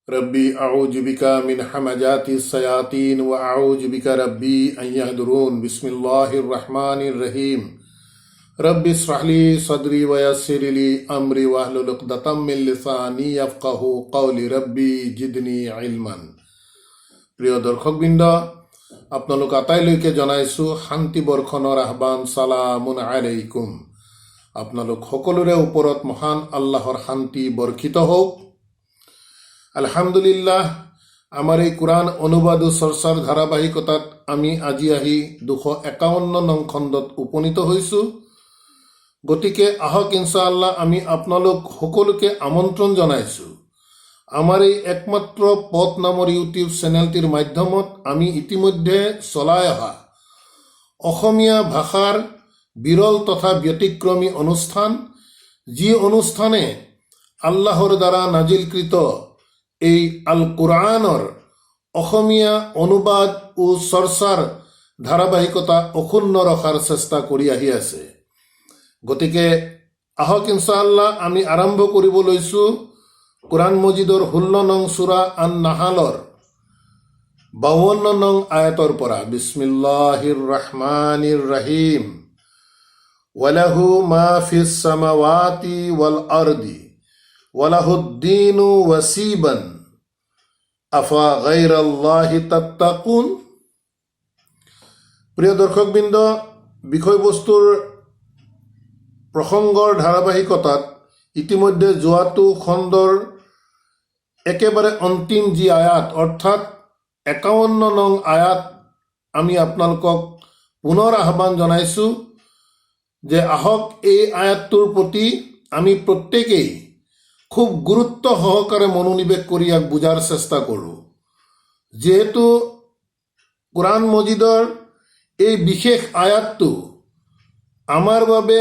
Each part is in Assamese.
रब्बी अऊज़ु बिका मिन हमाजाति सयातीन व अऊज़ु बिका रब्बी अन यहदुरून। बिस्मिल्लाहिर रहमानिर रहीम। रब्बि इश्रह ली सदरी व यस्सिर ली अमरी वहलुल उक़दतम मिन लिसानी यफ़क़हू क़ौली रब्बी जिदनी इल्मन। প্ৰিয় দৰ্শকবৃন্দ, আপোনালোক আটাইলৈকে জনাইছোঁ শান্তি বৰ্ষণৰ আহ্বান। সালামুন আলাইকুম। আপোনালোক সকলোৰে ওপৰত মহান আল্লাহৰ শান্তি বৰ্ষিত হওক। আলহামদুলিল্লাহ, আমাৰ এই কোৰআন অনুবাদ ও চৰ্চাৰ ধাৰাবাহিকতাত আমি আজি আহি 251 নং খণ্ডত উপনীত হৈছোঁ। গতিকে আহক ইনশাআল্লাহ আমি আপোনালোক সকলোকে আমন্ত্ৰণ জনাইছোঁ। আমাৰ এই একমাত্ৰ পথ নামৰ ইউটিউব চেনেলটিৰ মাধ্যমত আমি ইতিমধ্যে চলাই অহা অসমীয়া ভাষাৰ বিৰল তথা ব্যতিক্ৰমী অনুষ্ঠান, যি অনুষ্ঠানে আল্লাহৰ দ্বাৰা নাজিলকৃত এই আল কোৰআনৰ অসমীয়া অনুবাদ ও চৰ্চাৰ ধাৰাবাহিকতা অক্ষুণ্ণ ৰখাৰ চেষ্টা কৰি আহি আছে। গতিকে আহক ইনশাআল্লাহ আমি আৰম্ভ কৰিব লৈছোঁ কোৰআন মজিদৰ 16 নং সূৰা আন নাহালৰ 52 নং আয়াতৰ পৰা। বিসমিল্লাহিৰ ৰহমানিৰ ৰহিম। ওয়ালাহু মা ফিস সামাওয়াতি ওয়াল আৰদি ওয়ালাহুদ্দীনু ওয়াসিবান আফা গায়ৰাল্লাহি তাত্তাকুন। প্ৰিয় দৰ্শকবৃন্দ, বিষয়বস্তুৰ প্ৰসংগৰ ধাৰাবাহিকতাত ইতিমধ্যে যোৱাটো খণ্ডৰ একেবাৰে অন্তিম যি আয়াত, অৰ্থাৎ 51 নং আয়াত, আমি আপোনালোকক পুনৰ আহ্বান জনাইছোঁ যে আহক এই আয়াতটোৰ প্ৰতি আমি প্ৰত্যেকেই খুব গুৰুত্ব সহকাৰে মনোনিৱেশ কৰি ইয়াক বুজাৰ চেষ্টা কৰোঁ। যিহেতু কোৰআন মজিদৰ এই বিশেষ আয়াতটো আমাৰ বাবে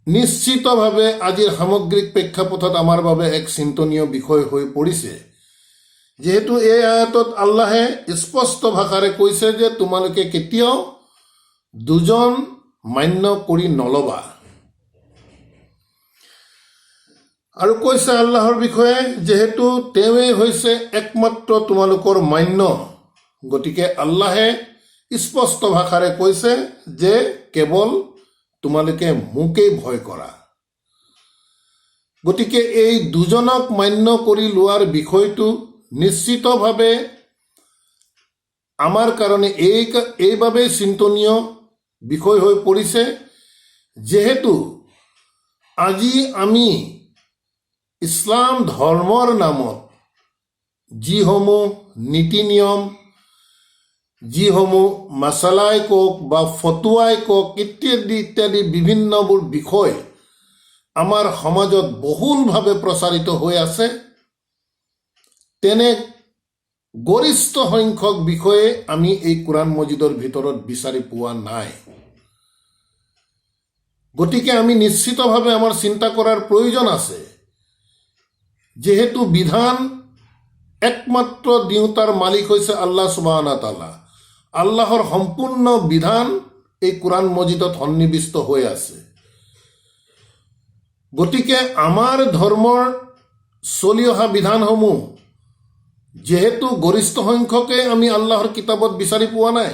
নিশ্চিতভাৱে আজিৰ সামগ্ৰিক প্ৰেক্ষাপটত আমাৰ বাবে এক চিন্তনীয় বিষয় হৈ পৰিছে। যিহেতু এই আয়াতত আল্লাহে স্পষ্ট ভাষাৰে কৈছে যে তোমালোকে কেতিয়াও দুজন মান্য কৰি নলবা, আৰু কৈছে আল্লাহৰ বিষয়ে যিহেতু তেওঁৱেই হৈছে একমাত্ৰ তোমালোকৰ মান্য। গতিকে আল্লাহে স্পষ্ট ভাষাৰে কৈছে যে কেৱল তোমালোকে মোকেই ভয় কৰা। গতিকে এই দুজনক মান্য কৰি লোৱাৰ বিষয়টো নিশ্চিতভাৱে আমাৰ কাৰণে এইবাবেই চিন্তনীয় বিষয় হৈ পৰিছে, যিহেতু আজি আমি ইছলাম ধৰ্মৰ নামত যিসমূহ নীতি নিয়ম, যিসমূহ মাসালাই কওক বা ফতুৱাই কওক ইত্যাদি ইত্যাদি বিভিন্নবোৰ বিষয় আমাৰ সমাজত বহুলভাৱে প্ৰচাৰিত হৈ আছে, তেনে গৰিষ্ঠ সংখ্যক বিষয়ে আমি এই কোৰআন মজিদৰ ভিতৰত বিচাৰি পোৱা নাই। গতিকে আমি নিশ্চিতভাৱে আমাৰ চিন্তা কৰাৰ প্ৰয়োজন আছে, যিহেতু বিধান একমাত্ৰ দিওঁতাৰ মালিক হৈছে আল্লাহ সুবহানাহু ওয়া তাআলা। আল্লাহৰ সম্পূৰ্ণ বিধান এই কোৰআন মজিদত সন্নিৱিষ্ট হৈ আছে। গতিকে আমাৰ ধৰ্মৰ চলি অহা বিধানসমূহ যেহেতু গৰিষ্ঠ সংখ্যকে আমি আল্লাহৰ কিতাপত বিচাৰি পোৱা নাই,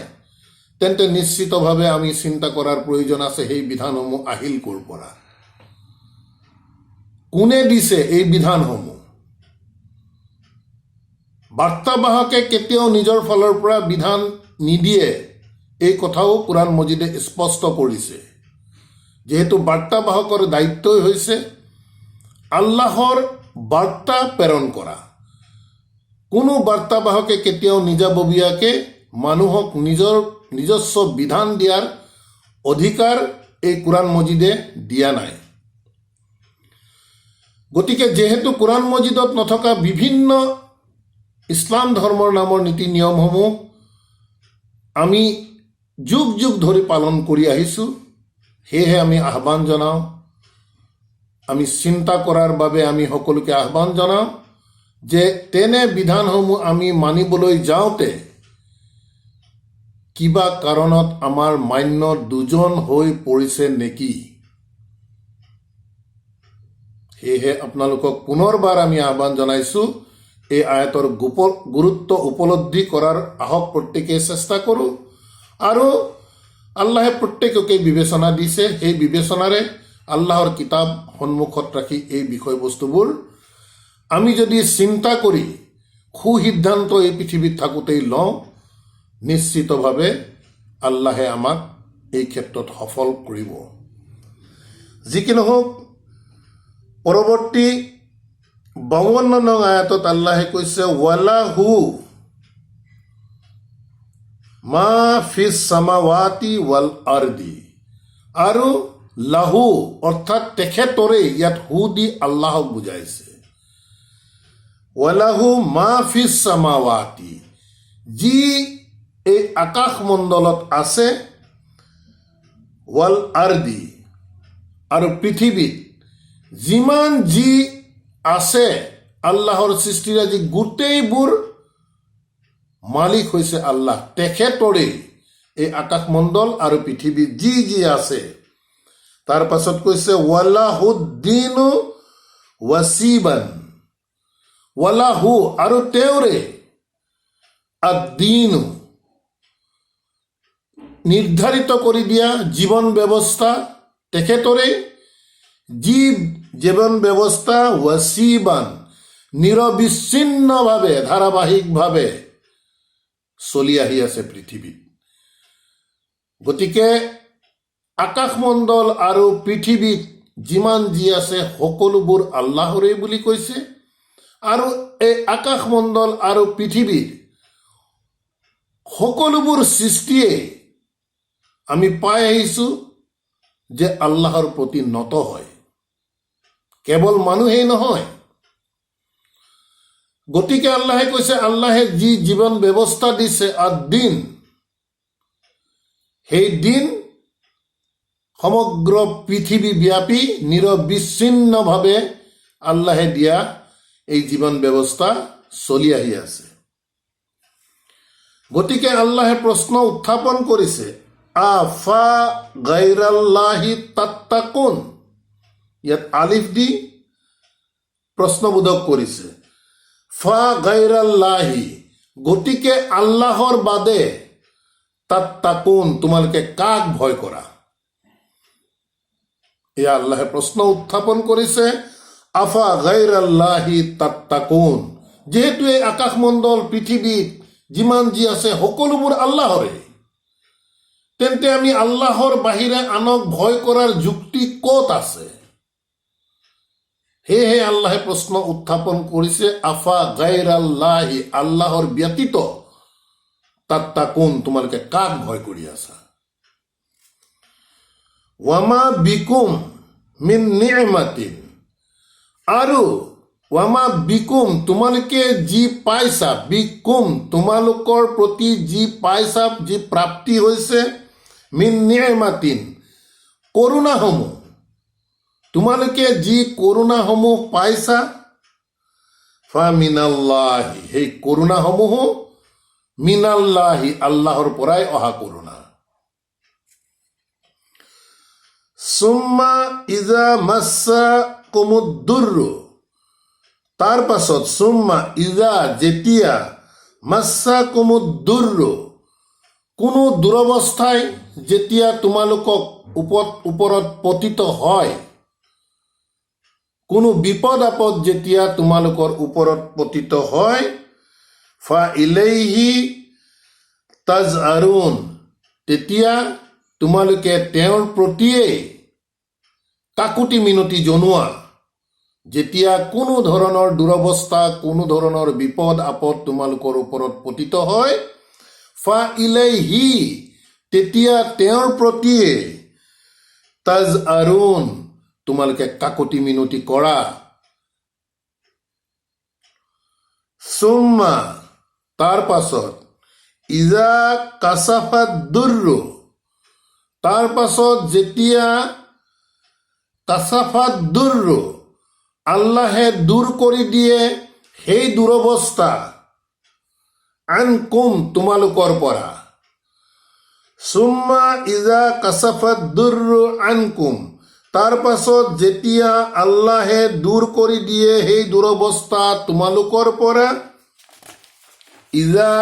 তেন্তে নিশ্চিতভাৱে আমি চিন্তা কৰাৰ প্ৰয়োজন আছে সেই বিধানসমূহ আহিল ক'ৰ পৰা, কোনে দিছে এই বিধানসমূহ। বাৰ্তাবাহকে কেতিয়াও নিজৰ ফালৰ পৰা বিধান নিদিয়ে, এই কথাও কোৰআন মজিদে স্পষ্ট কৰিছে। যেহেতু বাৰ্তাবাহকৰ দায়িত্বই হৈছে আল্লাহৰ বাৰ্তা প্ৰেৰণ কৰা। কোনো বাৰ্তাবাহকে কেতিয়াও নিজাববীয়াকে মানুহক নিজস্ব বিধান দিয়াৰ অধিকাৰ এই কোৰআন মজিদে দিয়া নাই। গতিকে যেহেতু কোৰআন মজিদত নথকা বিভিন্ন ইছলাম ধৰ্মৰ নামৰ নীতি নিয়মসমূহ আমি যুগ যুগ ধৰি পালন কৰি আহিছোঁ, সেয়েহে আমি আহ্বান জনাওঁ, আমি চিন্তা কৰাৰ বাবে আমি সকলোকে আহ্বান জনাওঁ যে তেনে বিধানসমূহ আমি মানিবলৈ যাওঁতে কিবা কাৰণত আমাৰ মান্য দুজন হৈ পৰিছে নেকি। সেয়েহে আপোনালোকক পুনৰবাৰ আমি আহ্বান জনাইছোঁ এই আয়াতৰ গুৰুত্ব উপলব্ধি কৰাৰ আহক প্ৰত্যেকে চেষ্টা কৰোঁ। আৰু আল্লাহে প্ৰত্যেককে বিবেচনা দিছে, সেই বিবেচনাৰে আল্লাহৰ কিতাপ সন্মুখত ৰাখি এই বিষয়বস্তুবোৰ আমি যদি চিন্তা কৰি সুসিদ্ধান্ত এই পৃথিৱীত থাকোঁতেই লওঁ, নিশ্চিতভাৱে আল্লাহে আমাক এই ক্ষেত্ৰত সফল কৰিব। যি কি নহওক, পৰৱৰ্তী 52 নং আয়াতত আল্লাহে কৈছে, ৱালাহু মা ফিছ সামাৱাতি ৱাল আৰদি, আৰু লাহু অৰ্থাৎ তেখেতৰে, ইয়াত হু দি আল্লাহক বুজাইছে। ৱালাহু মা ফিছ সামাৱাতি, যি এই আকাশমণ্ডলত আছে, ৱাল আৰদি, আৰু পৃথিৱীত যিমান যি আছে, আল্লাহৰ সৃষ্টিৰাজি গোটেইবোৰ মালিক হৈছে আল্লাহ। তেখেতৰে এই আকাশমণ্ডল আৰু পৃথিৱীত যি যি আছে। তাৰ পাছত কৈছে ৱালাহুদ্দিনো ৱাচিবান, ৱালাহু আৰু তেওঁৰে, আদ্দিনো নিৰ্ধাৰিত কৰি দিয়া জীৱন ব্যৱস্থা, তেখেতৰে যি জীৱন ব্যৱস্থা, ৱাচিবান নিৰবিচ্ছিন্নভাৱে ধাৰাবাহিকভাৱে চলি আহি আছে পৃথিৱীত। গতিকে আকাশমণ্ডল আৰু পৃথিৱীত যিমান যি আছে সকলোবোৰ আল্লাহৰে বুলি কৈছে। আৰু এই আকাশমণ্ডল আৰু পৃথিৱীৰ সকলোবোৰ সৃষ্টিয়ে আমি পাই আহিছোঁ যে আল্লাহৰ প্ৰতি নত হয়, কেৱল মানুহেই নহয়। গতিকে আল্লাহে কৈছে, আল্লাহে যি জীৱন ব্যৱস্থা দিছে আদ-দিন, সেই দিন সমগ্ৰ পৃথিৱীব্যাপী নিৰবিচ্ছিন্নভাৱে আল্লাহে দিয়া এই জীৱন ব্যৱস্থা চলি আহি আছে। গতিকে আল্লাহে প্ৰশ্ন উত্থাপন কৰিছে, আফা গাইৰাল্লাহি তাত্তাকুন, ইয়াত আলিফ দি প্ৰশ্নবোধক কৰিছে। ফা গাইৰাল্লাহি, গতিকে আল্লাহৰ বাদে, তাত্তাকুন তোমালোকে কাক ভয় কৰা। এয়া আল্লাহে প্ৰশ্ন উত্থাপন কৰিছে, আফা গাইৰাল্লাহি তাত্তাকুন, যিহেতু এই আকাশমণ্ডল পৃথিৱীত যিমান যি আছে সকলোবোৰ আল্লাহৰে, তেন্তে আমি আল্লাহৰ বাহিৰে আনক ভয় কৰাৰ যুক্তি ক'ত আছে? সেয়েহে আল্লাহে প্ৰশ্ন উত্থাপন কৰিছে, আফা গাইৰাল্লাহি, আল্লাহৰ ব্যতীত, তাত্তাকুন তোমালোকে কাক ভয় কৰি আছা। ৱামা বিকুম মিন নি'মাতিন, আৰু ৱামা বিকুম তোমালোকে যি পাইছা, বিকুম তোমালোকৰ প্ৰতি যি পাইছা, যি প্ৰাপ্তি হৈছে, মিন নি'মাতিন কৰোণাসমূহ, তোমালোকে যি কৰোণাসমূহ পাইছা, ফা মিনাল্লাহি, সেই কৰোণাসমূহো মিনাল্লাহি আল্লাহৰ পৰাই অহা কৰোণা। সুম্মা ইজা মাচ্ছা কুমুদ্দুৰ্ৰু, তাৰ পাছত সুম্মা ইজা যেতিয়া, মাচ্ছা কুমুদ্দুৰ্ৰু কোনো দুৰৱস্থাই যেতিয়া তোমালোকক ওপৰত পতিত হয়, কোনো বিপদ আপদ যেতিয়া তোমালোকৰ ওপৰত পতিত হয়, ফা ইলাইহি তাজআৰুন, তেতিয়া তোমালোকে তেওঁৰ প্ৰতিয়েই কাকুতি মিনতি জনোৱা। যেতিয়া কোনো ধৰণৰ দুৰৱস্থা, কোনো ধৰণৰ বিপদ আপদ তোমালোকৰ ওপৰত পতিত হয়, ফা ইলাইহি, তেতিয়া তেওঁৰ প্ৰতিয়ে, তাজআৰুন তোমালোকে কাকুতি মিনতি কৰা। সুম্মা তাৰ পাছত, ইজা কাছাফাদ দুৰ্ৰু, তাৰ পাছত যেতিয়া কাছাফাদ দুৰ্ৰু আল্লাহে দূৰ কৰি দিয়ে সেই দুৰৱস্থা, আনকুম তোমালোকৰ পৰা। সুম্মা ইজা কাছাফাদ দুৰ্ৰু আনকুম, তাৰ পাছত যেতিয়া আল্লাহে দূৰ কৰি দিয়ে সেই দুৰৱস্থা তোমালোকৰ পৰা, ইজা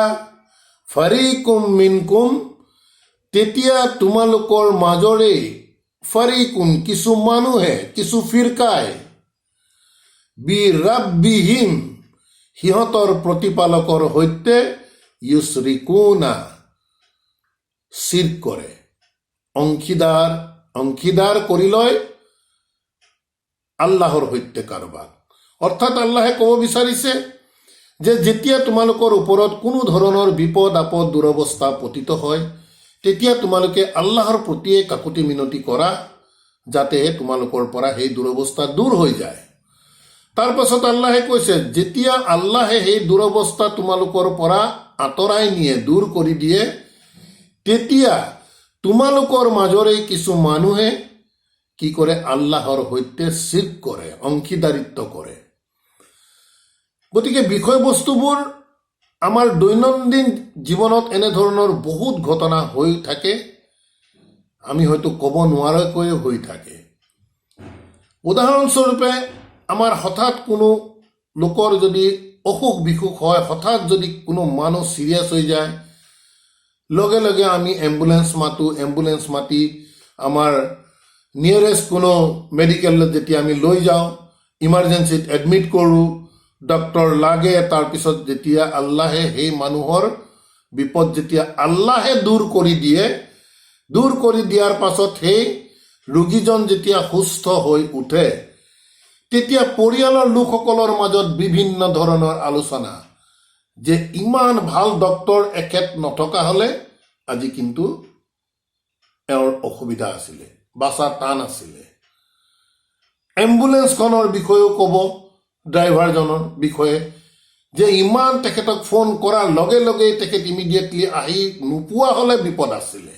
ফাৰিকুম মিনকুম, তেতিয়া তোমালোকৰ মাজৰে ফাৰিকুন কিছু মানুহে, কিছু ফিৰকাই, বি ৰাব্বিহিম, সিহঁতৰ প্ৰতিপালকৰ সৈতে, ইউছৰিকুনা, শিৰক কৰে, অংশীদাৰ কৰি লয় আল্লাহৰ সৈতে কাৰোবাক। অৰ্থাৎ আল্লাহে ক'ব বিচাৰিছে যে যেতিয়া তোমালোকৰ ওপৰত কোনো ধৰণৰ বিপদ আপদ দুৰৱস্থা পতিত হয়, তেতিয়া তোমালোকে আল্লাহৰ প্ৰতিয়ে কাকুতি মিনতি কৰা, যাতে তোমালোকৰ পৰা সেই দুৰৱস্থা দূৰ হৈ যায়। তাৰ পাছত আল্লাহে কৈছে, যেতিয়া আল্লাহে সেই দুৰৱস্থা তোমালোকৰ পৰা আঁতৰাই নিয়ে, দূৰ কৰি দিয়ে, তেতিয়া তোমালোকৰ মাজৰে কিছু মানুহে কি কৰে, আল্লাহৰ সৈতে শিৰক কৰে, অংশীদাৰিত্ব কৰে। গতিকে বিষয়বস্তুবোৰ আমাৰ দৈনন্দিন জীৱনত এনেধৰণৰ বহুত ঘটনা হৈ থাকে, আমি হয়তো ক'ব নোৱাৰাকৈ হৈ থাকে। উদাহৰণস্বৰূপে আমাৰ হঠাৎ কোনো লোকৰ যদি অসুখ বিসুখ হয়, হঠাৎ যদি কোনো মানুহ চিৰিয়াছ হৈ যায়, লগে লগে আমি এম্বুলেন্স মাতি আমাৰ নিয়েৰেষ্ট কোনো মেডিকেলত যেতিয়া আমি লৈ যাওঁ, ইমাৰ্জেঞ্চিত এডমিট কৰোঁ, ডক্তৰ লাগে। তাৰপিছত যেতিয়া আল্লাহে সেই মানুহৰ বিপদ যেতিয়া আল্লাহে দূৰ কৰি দিয়ে, দূৰ কৰি দিয়াৰ পাছত সেই ৰোগীজন যেতিয়া সুস্থ হৈ উঠে, তেতিয়া পৰিয়ালৰ লোকসকলৰ মাজত বিভিন্ন ধৰণৰ আলোচনা, যে ইমান ভাল ডক্তৰ এখেত নথকা হ'লে আজি কিন্তু এওঁৰ অসুবিধা আছিলে, বাচা টান আছিলে। এম্বুলেন্সখনৰ বিষয়েও ক'ব, ড্ৰাইভাৰজনৰ বিষয়ে, যে ইমান তেখেতক ফোন কৰাৰ লগে লগেই তেখেত ইমিডিয়েটলি আহি নোপোৱা হ'লে বিপদ আছিলে।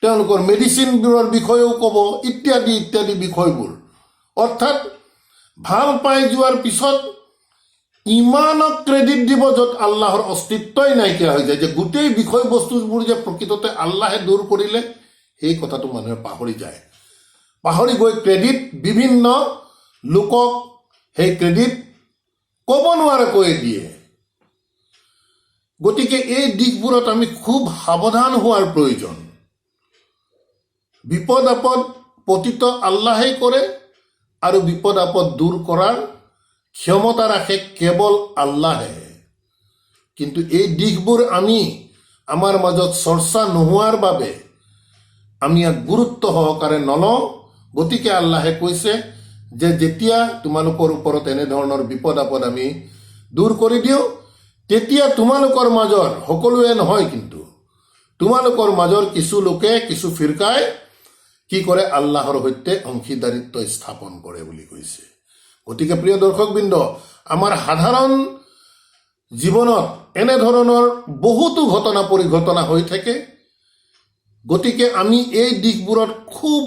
তেওঁলোকৰ মেডিচিনবোৰৰ বিষয়েও ক'ব, ইত্যাদি ইত্যাদি বিষয়বোৰ। অৰ্থাৎ ভাল পাই যোৱাৰ পিছত ইমানক ক্ৰেডিট দিব য'ত আল্লাহৰ অস্তিত্বই নাইকিয়া হৈ যায়, যে গোটেই বিষয়বস্তুবোৰ যে প্ৰকৃততে আল্লাহে দূৰ কৰিলে, সেই কথাটো মানুহে পাহৰি যায়। পাহৰি গৈ ক্ৰেডিট বিভিন্ন লোকক সেই ক্ৰেডিট ক'ব নোৱাৰাকৈ দিয়ে। গতিকে এই দিশবোৰত আমি খুব সাৱধান হোৱাৰ প্ৰয়োজন। বিপদ আপদ পতিত আল্লাহেই কৰে, আৰু বিপদ আপদ দূৰ কৰাৰ ক্ষমতা ৰাখে কেৱল আল্লাহে। কিন্তু এই দিশবোৰ আমি আমাৰ মাজত চৰ্চা নোহোৱাৰ বাবে আমি ইয়াক গুৰুত্ব সহকাৰে নলওঁ। গতিকে আল্লাহে কৈছে যে যেতিয়া তোমালোকৰ ওপৰত এনেধৰণৰ বিপদ আপদ আমি দূৰ কৰি দিওঁ, তেতিয়া তোমালোকৰ মাজৰ, সকলোৱে নহয় কিন্তু, তোমালোকৰ মাজৰ কিছু লোকে, কিছু ফিৰকাই কি কৰে, আল্লাহৰ সৈতে অংশীদাৰিত্ব স্থাপন কৰে বুলি কৈছে। গতিকে প্ৰিয় দৰ্শকবৃন্দ, আমাৰ সাধাৰণ জীৱনত এনেধৰণৰ বহুতো ঘটনা পৰিঘটনা হৈ থাকে। গতিকে আমি এই দিশবোৰত খুব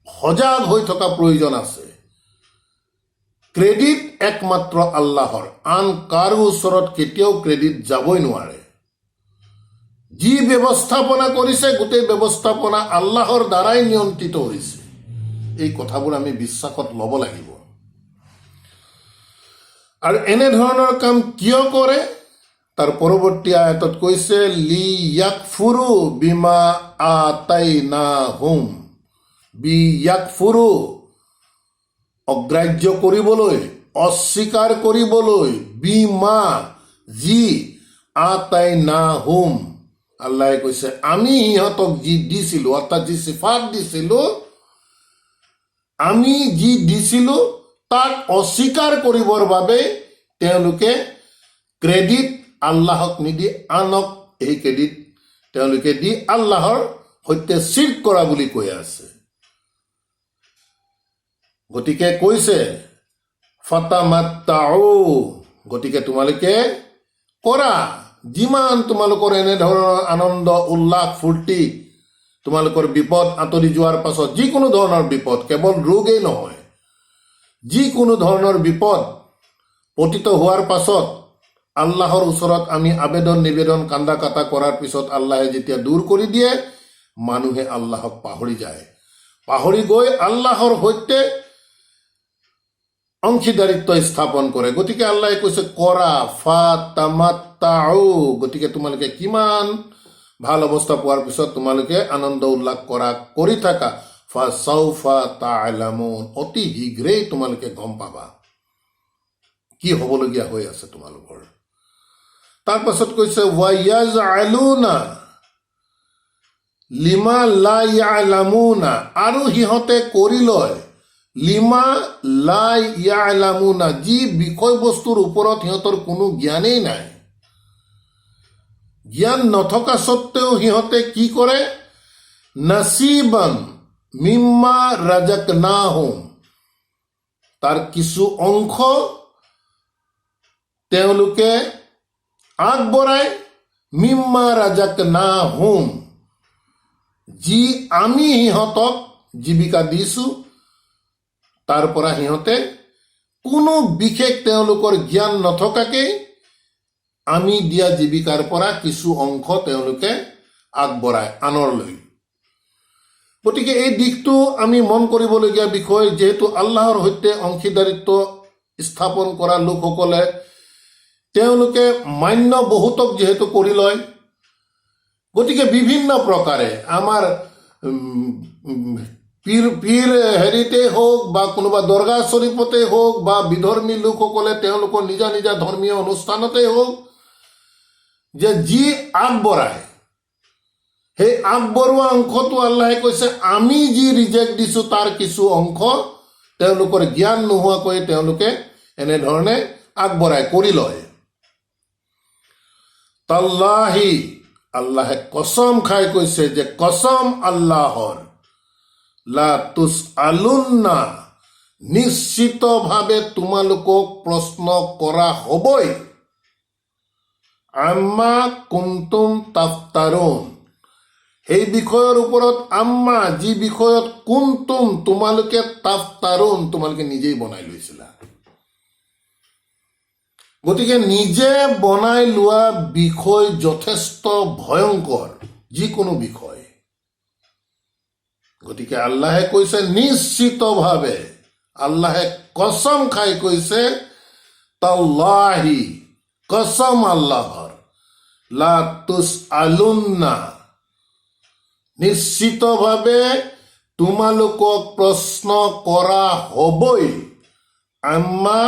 সজাগ হৈ থকা প্ৰয়োজন আছে। ক্ৰেডিট একমাত্ৰ আল্লাহৰ, আন কাৰো ওচৰত কেতিয়াও ক্ৰেডিট যাবই নোৱাৰে। যি ব্যৱস্থাপনা কৰিছে, গোটেই ব্যৱস্থাপনা আল্লাহৰ দ্বাৰাই নিয়ন্ত্ৰিত হৈছে। এই কথাবোৰ আমি বিশ্বাসত ল'ব লাগিব। আৰু এনেধৰণৰ কাম কিয় কৰে, তাৰ পৰৱৰ্তী আয়াতত কৈছে, লি ইয়াকফুৰু বিমা আতাইনাহুম, ইয়াকফুৰু, অগ্ৰাহ্য কৰিবলৈ, অস্বীকাৰ কৰিবলৈ, বিমা, যি, আতাইনাহুম, আল্লাহে কৈছে আমি সিহঁতক যি দিছিলো, অৰ্থাৎ যি সিফাত দিছিলো, আমি যি দিছিলো তাক অস্বীকাৰ কৰিবৰ বাবে তেওঁলোকে ক্ৰেডিট আল্লাহক নিদি আনক এই ক্ৰেডিট তেওঁলোকে দি আল্লাহৰ সৈতে শিৰক কৰা বুলি কৈ আছে। গতিকে কৈছে ফাতামাত্তাউ, গতিকে তোমালোকে কৰা, যিমান তোমালোকৰ এনেধৰণৰ আনন্দ উল্লাস ফূৰ্তি, তোমালোকৰ বিপদ আঁতৰি যোৱাৰ পাছত, যিকোনো ধৰণৰ বিপদ, কেৱল ৰোগেই নহয়, যিকোনো ধৰণৰ বিপদ পতিত হোৱাৰ পাছত আল্লাহৰ ওচৰত আমি আবেদন নিবেদন কান্দা কাটা কৰাৰ পিছত আল্লাহে যেতিয়া দূৰ কৰি দিয়ে, মানুহে আল্লাহক পাহৰি যায়, পাহৰি গৈ আল্লাহৰ সৈতে অংশীদাৰিত্ব স্থাপন কৰে। গতিকে আল্লাহে কৈছে কৰা ফাতামাত্তাউ, গতিকে তোমালোকে কিমান ভাল অৱস্থা পোৱাৰ পিছত তোমালোকে আনন্দ উল্লাস কৰি থাকা। ফাসাউফা তা'লামুন, অতি শীঘ্ৰেই তোমালোকে গম পাবা কি হ'বলগীয়া হৈ আছে তোমালোকৰ। তাৰ পাছত কৈছে ওয়ায়াজআলুনা লিমা লা ইয়ালামুনা, আৰু সিহঁতে কৰি লয় লিমা লা ইয়ালামুনা, যি বিষয়বস্তুৰ ওপৰত সিহঁতৰ কোনো জ্ঞানেই নাই। জ্ঞান নথকা সত্ত্বেও সিহঁতে কি কৰে, নাসিবান মিম্মা ৰাজাকনাহুম, তাৰ কিছু অংশ তেওঁলোকে আগবঢ়ায়, মিম্মা ৰাজাকনাহুম, যি আমি সিহঁতক জীৱিকা দিছো তাৰ পৰা সিহঁতে কোনো বিশেষ তেওঁলোকৰ জ্ঞান নথকাকেই আমি দিয়া জীৱিকাৰ পৰা কিছু অংশ তেওঁলোকে আগবঢ়ায় আনৰলৈ। গতিকে এই দিশটো আমি মন কৰিবলগীয়া বিষয়, যিহেতু আল্লাহৰ সৈতে অংশীদাৰিত্ব স্থাপন কৰা লোকসকলে তেওঁলোকে মান্য বহুতক যিহেতু কৰি লয়, গতিকে বিভিন্ন প্ৰকাৰে আমাৰ পীৰ হেৰিতে হওক বা কোনোবা দৰগাহ শ্বৰীফতে হওক বা বিধৰ্মী লোকসকলে তেওঁলোকৰ নিজা নিজা ধৰ্মীয় অনুষ্ঠানতে হওক, যে যি আগবঢ়ায় সেই আগবঢ়োৱা অংশটো আল্লাহে কৈছে আমি যি ৰিজেক্ট দিছো তাৰ কিছু অংশ তেওঁলোকৰ জ্ঞান নোহোৱাকৈ তেওঁলোকে এনেধৰণে আগবঢ়ায় কৰি লয়। তাল্লাহি, আল্লাহে কসম খাই কৈছে যে কসম আল্লাহৰ, লা তুসআলুন্না, নিশ্চিতভাৱে তোমালোকক প্ৰশ্ন কৰা হ'বই, আম্মা কুনতুম তাফতাৰুন, সেই বিষয়ৰ ওপৰত, আম্মা যি বিষয়ত, কুনতুম তোমালোকে, তাফতাৰুন তোমালোকে নিজেই বনাই লৈছিলা। গতিকে নিজে বনাই লোৱা বিষয় যথেষ্ট ভয়ংকৰ, যিকোনো বিষয়। গতিকে আল্লাহে কৈছে নিশ্চিতভাৱে, আল্লাহে কসম খাই কৈছে তাল্লাহি, কসম আল্লাহৰ, লা তুসআলুন্না, নিশ্চিতভাৱে তোমালোকক প্ৰশ্ন কৰা হ'বই, আম্মা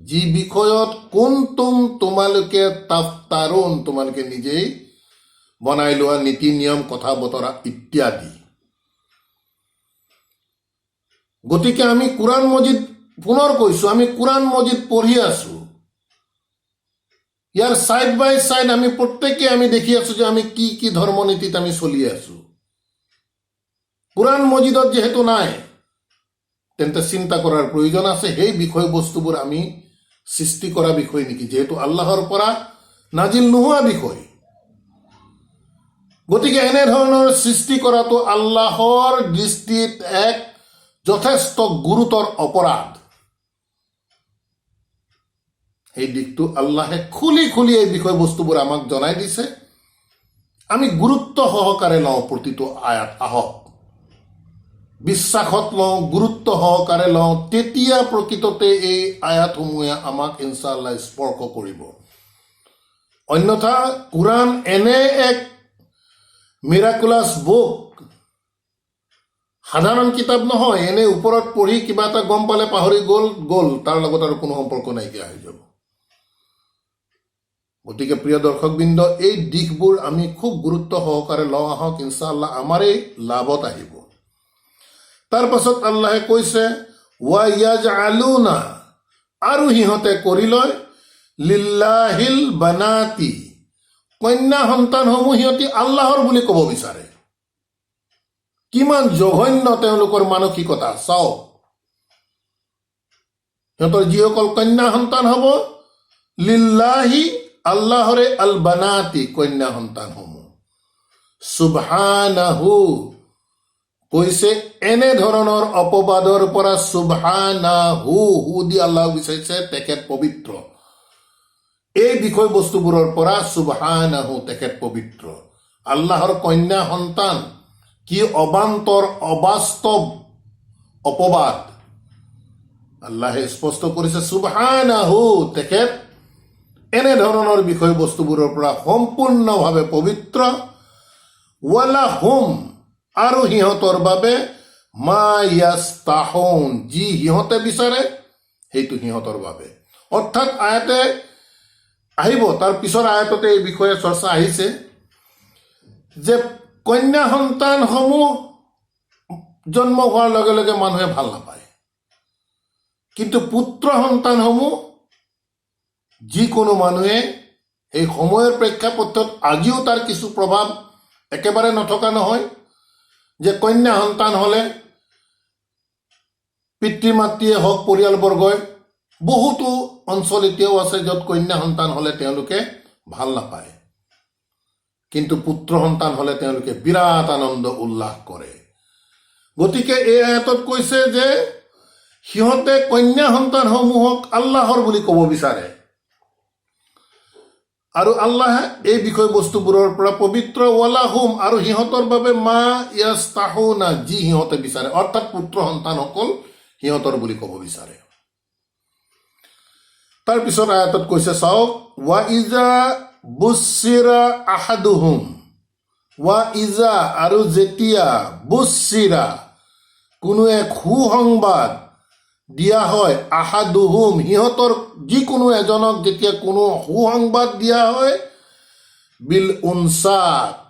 যি বিষয়ত, কুনতুম তোমালোকে, তাফতাৰুন তোমালোকে নিজেই বনাই লোৱা নীতি নিয়ম কথা বতৰা ইত্যাদি। গতিকে আমি কোৰআন মজিদ, পুনৰ কৈছো, আমি কোৰআন মজিদ পঢ়ি আছো, ইয়াৰ ছাইড বাই ছাইড আমি প্ৰত্যেকে আমি দেখি আছো যে আমি কি কি ধৰ্মনীতিত আমি চলি আছো। কোৰআন মজিদত যিহেতু নাই, তেন্তে চিন্তা কৰাৰ প্ৰয়োজন আছে সেই বিষয়বস্তুবোৰ আমি সৃষ্টি কৰা বিষয় নেকি, যিহেতু আল্লাহৰ পৰা নাজিল নোহোৱা বিষয়। গতিকে এনেধৰণৰ সৃষ্টি কৰাটো আল্লাহৰ দৃষ্টিত এক যথেষ্ট গুৰুতৰ অপৰাধ। এই দিশটো আল্লাহে খুলি খুলি এই বিষয়বস্তুবোৰ আমাক জনাই দিছে। আমি গুৰুত্ব সহকাৰে লওঁ প্ৰতিটো আয়াত, আহক বিশ্বাসত লওঁ, গুৰুত্ব সহকাৰে লওঁ, তেতিয়া প্ৰকৃততে এই আয়াতসমূহে আমাক ইনশাআল্লাহ স্পৰ্শ কৰিব। অন্যথা কোৰআন এনে এক মিৰাকুলাছ বুক, সাধাৰণ কিতাপ নহয়, এনে ওপৰত পঢ়ি কিবা এটা গম পালে পাহৰি গ'ল, তাৰ লগত আৰু কোনো সম্পৰ্ক নাইকিয়া হৈ যাব। গতিকে প্ৰিয় দৰ্শকবৃন্দ, এই দিশবোৰ আমি খুব গুৰুত্ব সহকাৰে লওঁ আহক, ইনশাআল্লাহ আমাৰেই লাভত আহিব। তাৰ পাছত আল্লাহে কৈছে ওয়ায়াজআলুনা, আৰু সিহঁতে কৰি লয় লিল্লাহিল বানাতি, কন্যা সন্তানসমূহ সিহঁতি আল্লাহৰ বুলি ক'ব বিচাৰে। কিমান জঘন্য তেওঁলোকৰ মানসিকতা চাওক। সিহঁতৰ যিসকল কন্যা সন্তান হ'ব, লিল্লাহি আল্লাহৰে, আল বানাতি কন্যা সন্তানসমূহ, সুবহানাহু কৈছে এনেধৰণৰ অপবাদৰ পৰা, সুবহানাহু, হু দি আল্লাহ বিচাৰিছে তেখেত পবিত্ৰ, এই বিষয়বস্তুবোৰৰ পৰা সুবহানাহু তেখেত পবিত্ৰ। আল্লাহৰ কন্যা সন্তান কি অবান্তৰ অবাস্তৱ অপবাদ। আল্লাহে স্পষ্ট কৰিছে সুবহানাহু, তেখেত এনেধৰণৰ বিষয়বস্তুবোৰৰ পৰা সম্পূৰ্ণভাৱে পবিত্ৰ। ৱালাহুম, আৰু সিহঁতৰ বাবে মা ইয়াস্তাহুন, যি সিহঁতে বিচাৰে সেইটো সিহঁতৰ বাবে। অৰ্থাৎ আয়াতে আহিব, তাৰ পিছৰ আয়াততে এই বিষয়ে চৰ্চা আহিছে যে কন্যা সন্তানসমূহ জন্ম হোৱাৰ লগে লগে মানুহে ভাল নাপায়, কিন্তু পুত্ৰ সন্তানসমূহ যিকোনো মানুহে এই সময়ৰ প্ৰেক্ষাপটত আজিও তাৰ কিছু প্ৰভাৱ একেবাৰে নথকা নহয়, যে কন্যা সন্তান হ'লে পিতৃ মাতৃয়ে হওক পৰিয়ালবৰ্গই, বহুতো অঞ্চল এতিয়াও আছে য'ত কন্যা সন্তান হ'লে তেওঁলোকে ভাল নাপায়, কিন্তু পুত্ৰ সন্তান হ'লে তেওঁলোকে বিৰাট আনন্দ উল্লাস কৰে। গতিকে এই আয়াতত কৈছে যে সিহঁতে কন্যা সন্তানসমূহক আল্লাহৰ বুলি ক'ব বিচাৰে, আৰু আল্লাহে এই বিষয়বস্তুবোৰৰ পৰা পবিত্ৰ। ৱালাহুম, আৰু সিহঁতৰ বাবে মা ইয়াস্তাহুনা, যি সিহঁতে বিচাৰে, অৰ্থাৎ পুত্ৰ সন্তানসকল সিহঁতৰ বুলি ক'ব বিচাৰে। তাৰপিছত আয়াতত কৈছে চাওক, ৱা ইজা বুছিৰা আহাদুহুম, ৱা ইজা, আৰু যেতিয়া বুছিৰা, কোনো এক সুসংবাদ দিয়া হয়, আহাদুহুম, সিহঁতৰ যিকোনো এজনক যেতিয়া কোনো সুসংবাদ দিয়া হয়, বিল উনচা,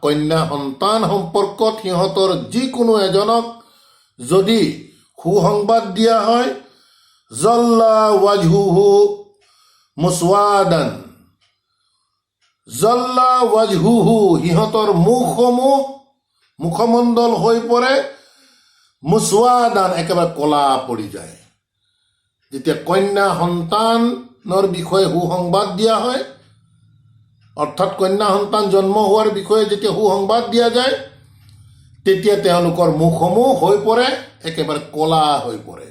কন্যা সন্তান সম্পৰ্কত সিহঁতৰ যিকোনো এজনক যদি সুসংবাদ দিয়া হয়, জল্লা ৱাজহুহু মুছৱাদান, জল্লা ৱাজহুহু, সিহঁতৰ মুখমণ্ডল হৈ পৰে, মুছৱাদান, একেবাৰে কলা পৰি যায়। যেতিয়া কন্যা সন্তানৰ বিষয়ে সুসংবাদ দিয়া হয়, অৰ্থাৎ কন্যা সন্তান জন্ম হোৱাৰ বিষয়ে যেতিয়া সুসংবাদ দিয়া যায়, তেতিয়া তেওঁলোকৰ মুখসমূহ হৈ পৰে একেবাৰে কলা হৈ পৰে।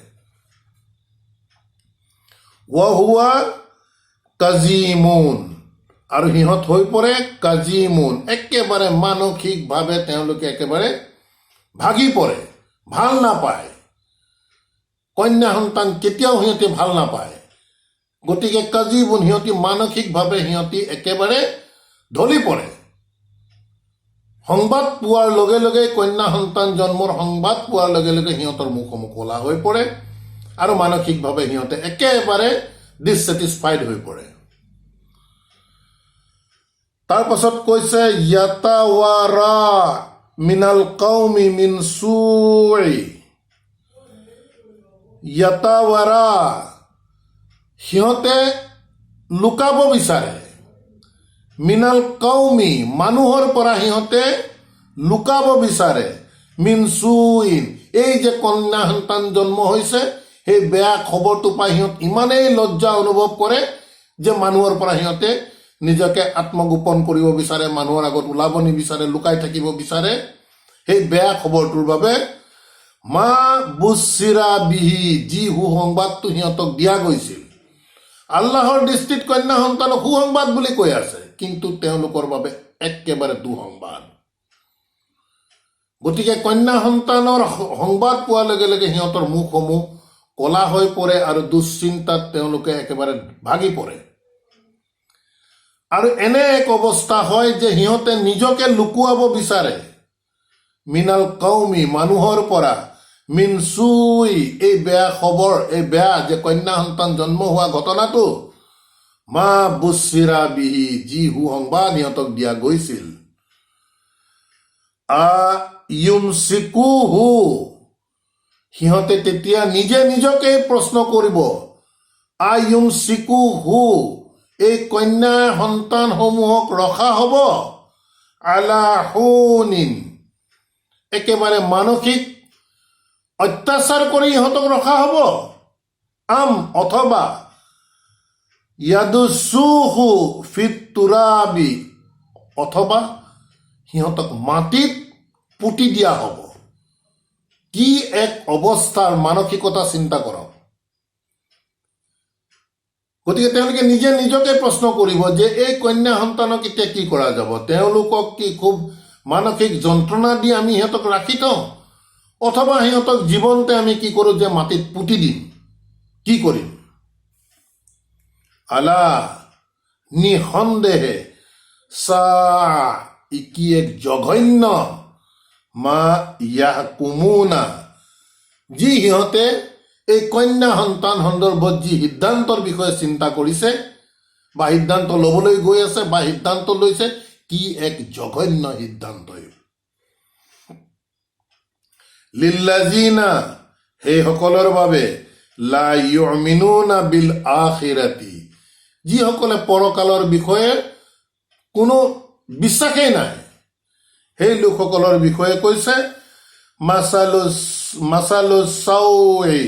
ৱাহুৱা কাজিমুন, আৰু সিহঁত হৈ পৰে কাজিমুন, একেবাৰে মানসিকভাৱে তেওঁলোকে একেবাৰে ভাগি পৰে, ভাল নাপায়। কন্যা সন্তান কেতিয়াও সিহঁতে ভাল নাপায়। গতিকে কাজিমুন, সিহঁতি মানসিকভাৱে সিহঁতি একেবাৰে ঢলি পৰে। সংবাদ পোৱাৰ লগে লগে, কন্যা সন্তান জন্মৰ সংবাদ পোৱাৰ লগে লগে সিহঁতৰ মুখসমূহ ক'লা হৈ পৰে, আৰু মানসিকভাৱে সিহঁতে একেবাৰে ডিছছেটিছফাইড হৈ পৰে। তাৰ পাছত কৈছে য়াতাৱাৰা মিনাল কৌমি মিন সুই, য়াতাৱাৰা, সিহঁতে লুকাব বিচাৰে, মিনাল কৌমি, মানুহৰ পৰা সিহঁতে লুকাব বিচাৰে, মিন সুইন, এই যে কন্যা সন্তান জন্ম হৈছে সেই বেয়া খবৰটো পাই সিহঁত ইমানেই লজ্জা অনুভৱ কৰে যে মানুহৰ পৰা সিহঁতে নিজকে আত্মগোপন কৰিব বিচাৰে, মানুহৰ আগত ওলাব নিবিচাৰে, লুকাই থাকিব বিচাৰে সেই বেয়া খবৰটোৰ বাবে। মা বুছিৰা বিহি, যি সুসংবাদটো সিহঁতক দিয়া গৈছিল, আল্লাহৰ দৃষ্টিত কন্যা সন্তানক সুসংবাদ বুলি কৈ আছে, কিন্তু তেওঁলোকৰ বাবে একেবাৰে দুসংবাদ। গতিকে কন্যা সন্তানৰ সংবাদ পোৱাৰ লগে লগে সিহঁতৰ মুখসমূহ কলা হৈ পৰে, আৰু দুশ্চিন্তাত তেওঁলোকে একেবাৰে ভাগি পৰে। আৰু এনে এক অৱস্থা হয় যে সিহঁতে নিজকে লুকুৱাব বিচাৰে, মিনাল কৌমি, মানুহৰ পৰা, মিন সুই, এই বেয়া খবৰ, এই বেয়া যে কন্যা সন্তান জন্ম হোৱা ঘটনাটো, মা বুছিৰা বিহি, যি সুসংবাদ সিহঁতক দিয়া গৈছিল, ইউমচিকুহু, সিহঁতে তেতিয়া নিজে নিজকে প্ৰশ্ন কৰিব, ইউমচিকুহু, এই কন্যা সন্তানসমূহক ৰখা হ'ব, আলা হুনিন, একেবাৰে মানসিক অত্যাচাৰ কৰি ইহঁতক ৰখা হ'ব, অথবা ইয়াদুছুহু ফিত তুৰাবি, অথবা সিহঁতক মাটিত পুতি দিয়া হ'ব। কি এক অৱস্থাৰ মানসিকতা চিন্তা কৰক। গতিকে তেওঁলোকে নিজে নিজকে প্ৰশ্ন কৰিব যে এই কন্যা সন্তানক এতিয়া কি কৰা যাব, তেওঁলোকক কি খুব মানসিক যন্ত্ৰণা দি আমি সিহঁতক ৰাখি থওঁ, অথবা সিহঁতক জীৱনতে আমি কি কৰোঁ যে মাটিত পুতি দিম। কি কৰিম? আলা, নিঃসন্দেহে চা, কি এক জঘন্য মা ইয়াহকুমুনা, যি সিহঁতে এই কন্যা সন্তান সন্দৰ্ভত যি সিদ্ধান্তৰ বিষয়ে চিন্তা কৰিছে বা সিদ্ধান্ত ল'বলৈ গৈ আছে বা সিদ্ধান্ত লৈছে, কি এক জঘন্য সিদ্ধান্ত। লিল্লাযিনা, সেইসকলৰ বাবে, লা ইউমিনুনা বিল আখিৰাতি, যিসকলে পৰকালৰ বিষয়ে কোনো বিশ্বাসেই নাই, সেই লোকসকলৰ বিষয়ে কৈছে মাছালু চাওৱে,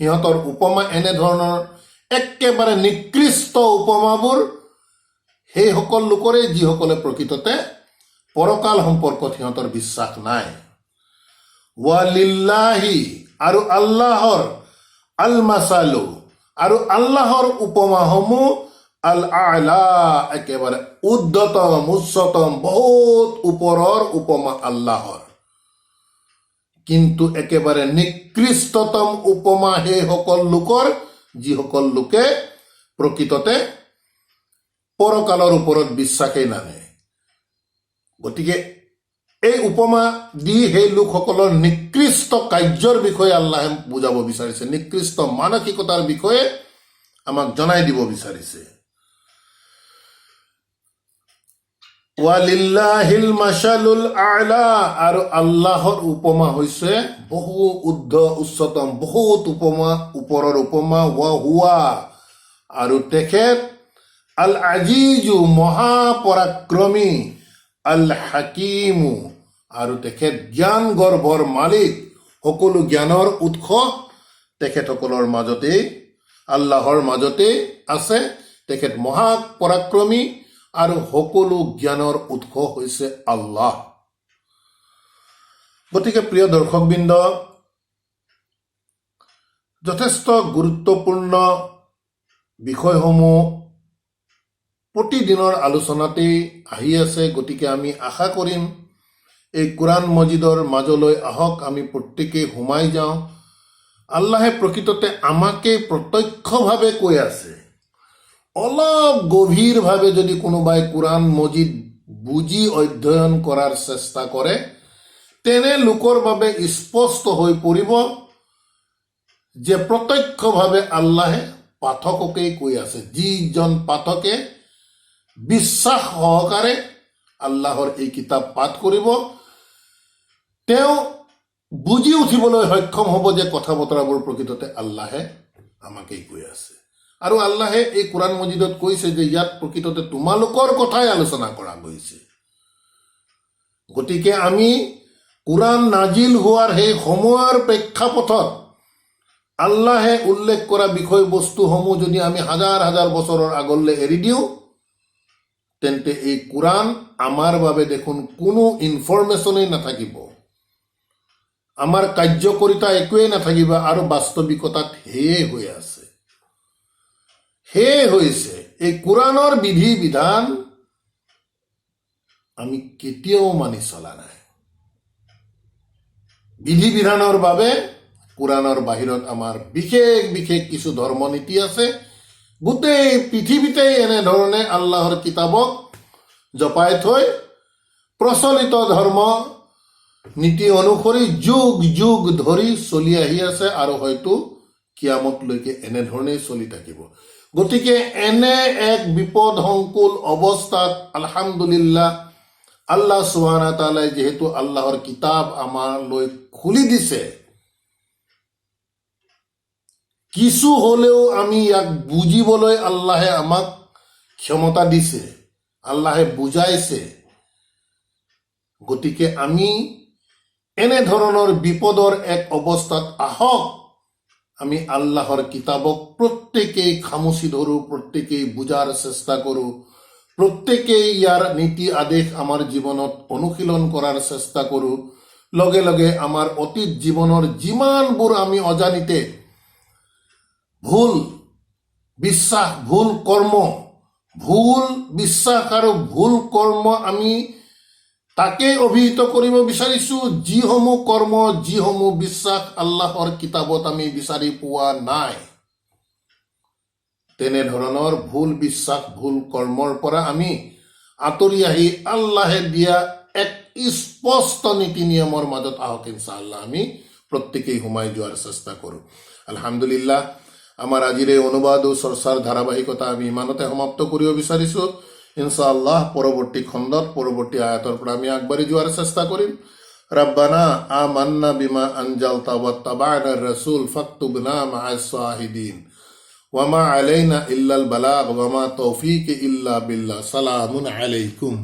সিহঁতৰ উপমা এনেধৰণৰ একেবাৰে নিকৃষ্ট উপমাবোৰ সেইসকল লোকৰে যিসকলে প্ৰকৃততে পৰকাল সম্পৰ্কত সিহঁতৰ বিশ্বাস নাই। ৱালিল্লাহি, আৰু আল্লাহৰ, আল মাছালু, আৰু আল্লাহৰ উপমাসমূহ, আল আলা, একেবাৰে উৰ্ধতম, উচ্চতম, বহুত ওপৰৰ উপমা আল্লাহৰ। কিন্তু একেবাৰে নিকৃষ্টতম উপমা সেইসকল লোকৰ যিসকল লোকে প্ৰকৃততে পৰকালৰ ওপৰত বিশ্বাসেই নানে। গতিকে এই উপমা দি সেই লোকসকলৰ নিকৃষ্ট কাৰ্যৰ বিষয়ে আল্লাহে বুজাব বিচাৰিছে, নিকৃষ্ট মানসিকতাৰ বিষয়ে আমাক জনাই দিব বিচাৰিছে। ৱালিল্লাহিল মাছালুল আলা, আৰু আল্লাহৰ উপমা হৈছে বহু উচ্চতম, বহুত উপমা, ওপৰৰ উপমা। ৱা হুৱা, আৰু তেখেত আল আজিজু, মহাপৰাক্ৰমী, আল হাকিমু, আৰু তেখেত জ্ঞান গৰ্ভৰ মালিক, সকলো জ্ঞানৰ উৎস তেখেতসকলৰ মাজতেই, আল্লাহৰ মাজতেই আছে। তেখেত মহাপৰাক্ৰমী আৰু সকলো জ্ঞানৰ উৎস হৈছে আল্লাহ। গতিকে প্ৰিয় দৰ্শকবৃন্দ, যথেষ্ট গুৰুত্বপূৰ্ণ বিষয়সমূহ প্ৰতিদিনৰ আলোচনাতেই আহি আছে। গতিকে আমি আশা কৰিম এই কোৰাণ মজিদৰ মাজলৈ আহক, আমি প্ৰত্যেকেই সোমাই যাওঁ। আল্লাহে প্ৰকৃততে আমাকে প্ৰত্যক্ষভাৱে কৈ আছে। অলপ গভীৰভাৱে যদি কোনোবাই কোৰাণ মজিদ বুজি অধ্যয়ন কৰাৰ চেষ্টা কৰে, তেনে লোকৰ বাবে স্পষ্ট হৈ পৰিব যে প্ৰত্যক্ষভাৱে আল্লাহে পাঠককেই কৈ আছে। যিজন পাঠকে বিশ্বাস সহকাৰে আল্লাহৰ এই কিতাপ পাঠ কৰিব, তেওঁ বুজি উঠিবলৈ সক্ষম হ'ব যে কথা বতৰাবোৰ প্ৰকৃততে আল্লাহে আমাকেই কৈ আছে। আৰু আল্লাহে এই কোৰাণ মজিদত কৈছে যে ইয়াত প্ৰকৃততে তোমালোকৰ কথাই আলোচনা কৰা গৈছে। গতিকে আমি কোৰাণ নাজিল হোৱাৰ সেই সময়ৰ প্ৰেক্ষাপটত আল্লাহে উল্লেখ কৰা বিষয়বস্তুসমূহ যদি আমি হাজাৰ হাজাৰ বছৰৰ আগলৈ এৰি দিওঁ, তেন্তে এই কোৰাণ আমাৰ বাবে দেখোন কোনো ইনফৰমেশ্যনেই নাথাকিব, আমাৰ কাৰ্যকৰিতা একোৱেই নাথাকিব, আৰু বাস্তৱিকতাত সেয়ে হৈ আছে। সেয়ে হৈছে এই কোৰাণৰ বিধি বিধান আমি কেতিয়াও মানি চলা নাই। বিধি বিধানৰ বাবে কোৰাণৰ বাহিৰত আমাৰ বিশেষ বিশেষ কিছু ধৰ্ম নীতি আছে। গোটেই পৃথিৱীতেই এনেধৰণে আল্লাহৰ কিতাপক জপাই থৈ প্ৰচলিত ধৰ্ম নীতি অনুসৰি যুগ যুগ ধৰি চলি আহি আছে, আৰু হয়তো কিয়ামতলৈকে এনেধৰণেই চলি থাকিব। গতিকে এনে এক বিপদসংকুল অৱস্থাত আলহামদুলিল্লাহ আল্লাহ সুবহানাহু ওয়া তাআলাই যিহেতু আল্লাহৰ কিতাপ আমালৈ খুলি দিছে, কিছু হলেও আমি ইয়াক বুজিবলৈ আল্লাহে আমাক ক্ষমতা দিছে, আল্লাহে বুজাইছে। গতিকে আমি এনেধৰণৰ বিপদৰ এক অৱস্থাত আহক, আমি আল্লাহৰ কিতাপক প্ৰত্যেকেই খামুচি ধৰোঁ, প্ৰত্যেকেই বুজাৰ চেষ্টা কৰোঁ, প্ৰত্যেকেই ইয়াৰ নীতি আদেশ আমাৰ জীৱনত অনুশীলন কৰাৰ চেষ্টা কৰোঁ। লগে লগে আমাৰ অতীত জীৱনৰ যিমানবোৰ আমি অজানিতে ভুল বিশ্বাস, ভুল কৰ্ম, ভুল বিশ্বাস আৰু ভুল কৰ্ম আমি তাকে অভিহিত কৰিব বিচাৰিছো যিসমূহ কৰ্ম যিসমূহ বিশ্বাস আল্লাহৰ কিতাপত আমি বিচাৰি পোৱা নাই। তেনেধৰণৰ ভুল বিশ্বাস ভুল কৰ্মৰ পৰা আমি আঁতৰি আহি আল্লাহে দিয়া এক স্পষ্ট নীতি নিয়মৰ মাজত আহক ইনশাআল্লাহ আমি প্ৰত্যেকেই সোমাই যোৱাৰ চেষ্টা কৰোঁ। আলহামদুলিল্লাহ, আমাৰ আজিৰ এই অনুবাদ ও চৰ্চাৰ ধাৰাবাহিকতা আমি ইমানতে সমাপ্ত কৰিব বিচাৰিছো। ইনশাআল্লাহ পৰৱৰ্তী খণ্ডত পৰৱৰ্তী আয়াতৰ পৰা আমি আগবাঢ়ি যোৱাৰ চেষ্টা কৰিম। ৰব্বানা আমান্না বিমা আনজালতা ওয়াত্তাবা'না ৰাসূল ফাকতুবনা মা'আস শাহিদিন ওয়ামা আলাইনা ইল্লাল বালাগ ওয়ামা তৌফিক ইল্লা বিল্লাহ। সালামুন আলাইকুম।